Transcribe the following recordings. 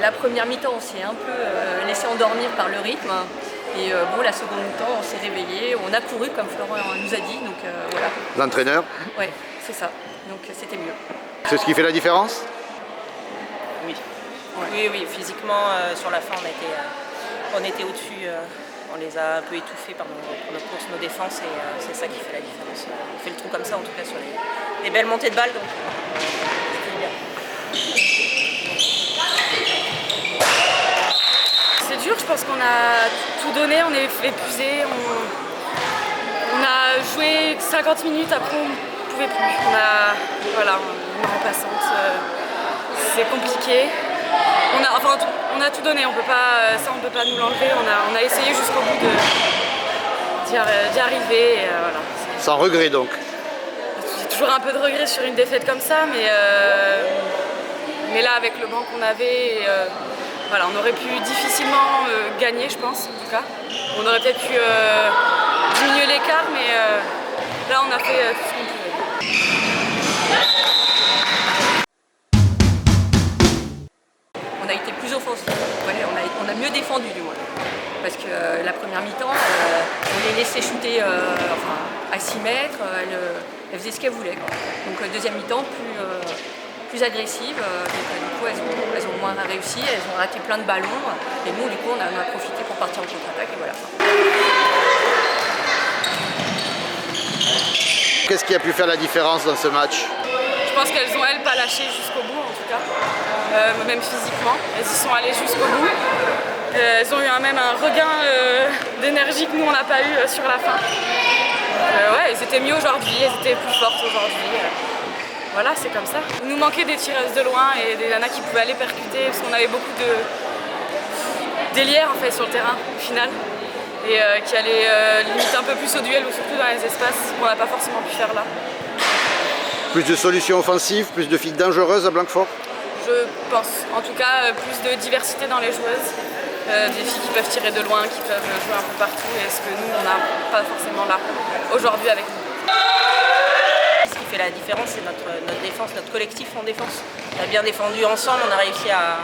La première mi-temps, on s'est un peu laissé endormir par le rythme. Et bon, la seconde mi-temps, on s'est réveillé, on a couru comme Florent nous a dit, donc voilà. L'entraîneur? Oui, c'est ça, donc c'était mieux. C'est ce qui fait la différence? Oui. Ouais. Oui, physiquement, sur la fin, on était au-dessus, on les a un peu étouffés par nos courses, nos défenses, et c'est ça qui fait la différence. On fait le trou comme ça, en tout cas, sur les belles montées de balles, donc c'était bien. C'est dur, je pense qu'on a tout donné, on est épuisé, on a joué 50 minutes, après on ne pouvait plus. On est repassante, c'est compliqué. On a tout donné, on peut pas nous l'enlever, on a essayé jusqu'au bout d'y arriver. Et, voilà. Sans regret donc? J'ai toujours un peu de regret sur une défaite comme ça, mais là avec le banc qu'on avait, voilà, on aurait pu difficilement gagner, je pense, en tout cas. On aurait peut-être pu diminuer l'écart, mais là on a fait tout ce qu'on pouvait. On a été plus offensif, ouais, on a mieux défendu du moins. Parce que la première mi-temps, on les laissait shooter à 6 mètres, elles faisaient ce qu'elles voulaient. Donc deuxième mi-temps, plus agressive, donc du coup elles ont moins réussi, elles ont raté plein de ballons, et nous du coup on a profité pour partir en contre-attaque, et voilà. Qu'est-ce qui a pu faire la différence dans ce match? Je pense qu'elles ont, pas lâché jusqu'au bout, en tout cas, même physiquement. Elles y sont allées jusqu'au bout. Elles ont eu même un regain d'énergie que nous, on n'a pas eu sur la fin. Ouais, elles étaient mieux aujourd'hui, elles étaient plus fortes aujourd'hui. Voilà, c'est comme ça. Il nous manquait des tireuses de loin et des nanas qui pouvaient aller percuter, parce qu'on avait beaucoup d'élières en fait, sur le terrain, au final. Et qui allaient limite un peu plus au duel, ou surtout dans les espaces qu'on n'a pas forcément pu faire là. Plus de solutions offensives, plus de filles dangereuses à Blanquefort? Je pense. En tout cas, plus de diversité dans les joueuses. Des filles qui peuvent tirer de loin, qui peuvent jouer un peu partout. Et ce que nous, on n'a pas forcément là, aujourd'hui avec nous. Ce qui fait la différence, c'est notre défense, notre collectif en défense. On a bien défendu ensemble, on a réussi à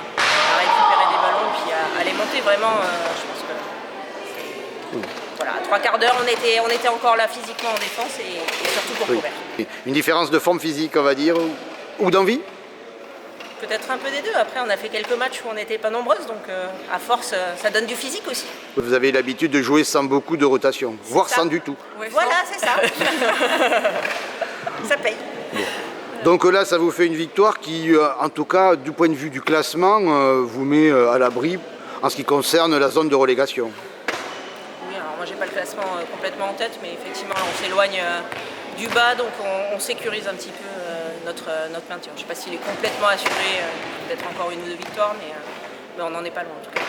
récupérer des ballons, puis à les monter. Vraiment, je pense que... Voilà, à 3/4 d'heure, on était encore là physiquement en défense et surtout pour courir. Une différence de forme physique, on va dire, ou d'envie? Peut-être un peu des deux. Après, on a fait quelques matchs où on n'était pas nombreuses, donc à force, ça donne du physique aussi. Vous avez l'habitude de jouer sans beaucoup de rotation, voire sans du tout. Ouais, voilà, c'est ça. Ça paye. Donc là, ça vous fait une victoire qui, en tout cas, du point de vue du classement, vous met à l'abri en ce qui concerne la zone de relégation. Moi j'ai pas le classement complètement en tête, mais effectivement là, on s'éloigne du bas, donc on sécurise un petit peu notre maintien. Je ne sais pas s'il est complètement assuré, peut-être encore une ou deux victoires, mais on n'en est pas loin en tout cas.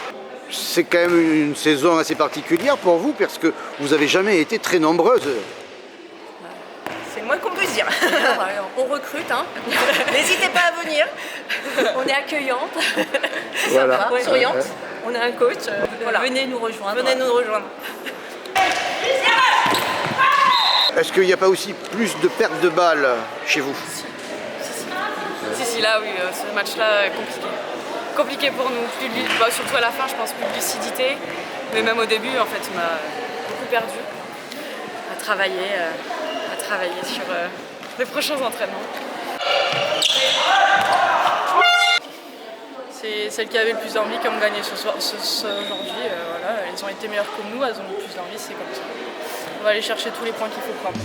C'est quand même une saison assez particulière pour vous, parce que vous n'avez jamais été très nombreuses. C'est le moins qu'on peut dire. On recrute, hein. N'hésitez pas à venir. On est accueillante, Voilà. sympa, souriante. On a un coach, voilà. Venez nous rejoindre. Venez nous rejoindre. Est-ce qu'il n'y a pas aussi plus de pertes de balles chez vous? Si, là, oui, ce match-là est compliqué. Compliqué pour nous, surtout à la fin, je pense, plus de lucidité. Mais même au début, en fait, on a beaucoup perdu à travailler sur les prochains entraînements. C'est celles qui avaient le plus d'envie qui ont gagné ce aujourd'hui. Voilà, elles ont été meilleures que nous, elles ont eu plus d'envie, c'est comme ça. On va aller chercher tous les points qu'il faut prendre.